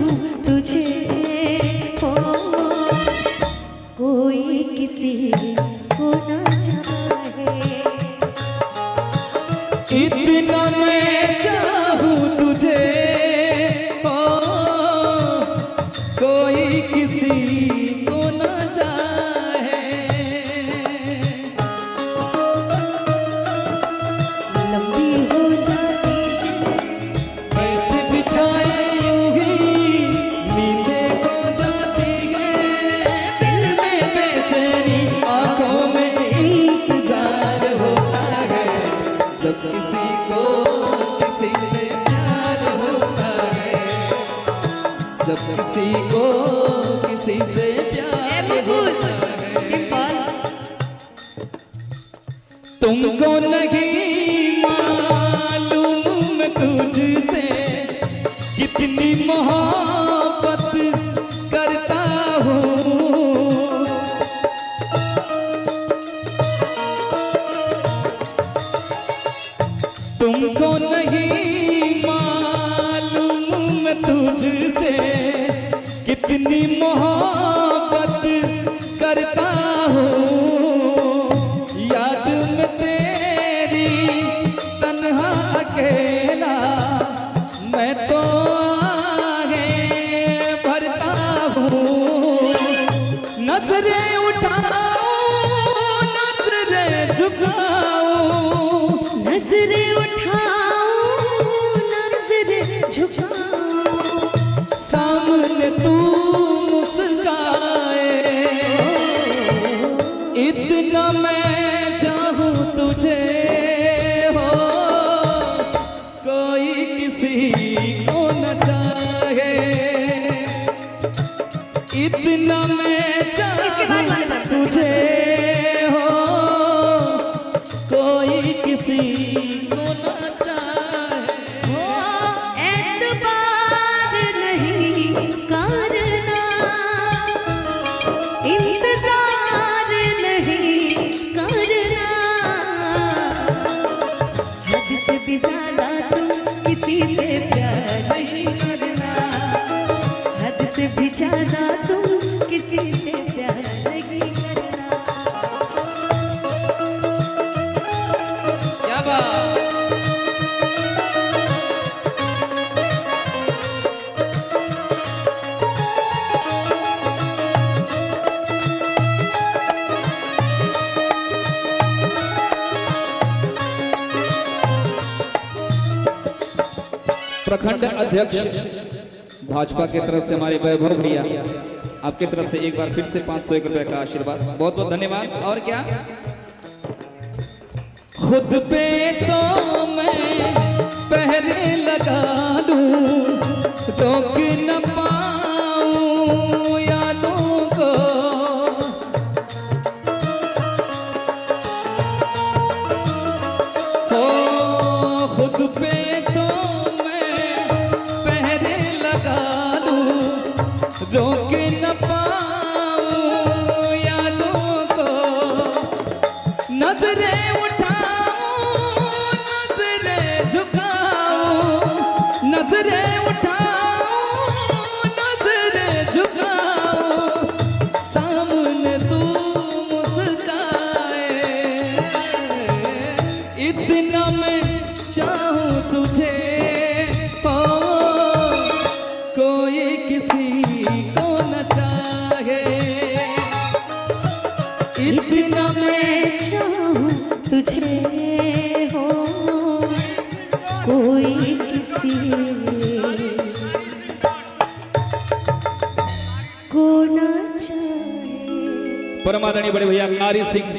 चाहूं तुझे हो, कोई किसी को ना चाहे। इतना मैं चाहूं तुझे हो, कोई किसी को ना चाहे। लंबी हो जाती बैठे बिठाए यूं ही नींदें हो जाती है, दिल में बेचैनी आंखों में इंतजार होता है, जब किसी को किसी से प्यार होता है, जब किसी को किसी से प्यार होता है। तुमको नहीं मालूम मैं तुझसे कितनी मोहब्बत करता हूँ। तुमको नहीं मालूम मैं तुझसे कितनी मोहब्बत करता हूँ। याद में तेरी तन्हा अकेला मैं तो आगे भरता हूँ। नजरें उठाऊं नजरें झुकाऊं, नजरें उठाऊं नजरें झुकाऊं, सामने तू मुस्काए। इतना मैं चाहूं तुझे हो, कोई किसी को न चाहे। इतना मैं चाहूं तुझे हो, कोई किसी को न चाहे। एतबार नहीं करना, इंतजार नहीं करना, हद से भी ज्यादा तुम किसी से प्यार नहीं करना, हद से भी ज्यादा तुम किसी से प्यार नहीं करना। क्या बात। प्रखंड अध्यक्ष भाजपा की तरफ से हमारे वैभव भैया, आपकी तरफ से एक बार फिर से 501 रुपए का आशीर्वाद, बहुत बहुत धन्यवाद। और क्या, खुद पे तो मैं पहरे लगा लूं, रोक न पाऊं यादों को। हो खुद पे तो रोक न पाऊं यादों को। नजरें उठाऊं नजरें झुकाऊं, नजरें उठाऊं नजरें झुकाऊं, सामने तू मुस्काए। इतना मैं चाहूं तुझे हो, कोई किसी को न चाहे। इतना मैं चाहूं तुझे हो, कोई किसी को ना चाहे। परमादरणीय बड़े भैया कारी सिंह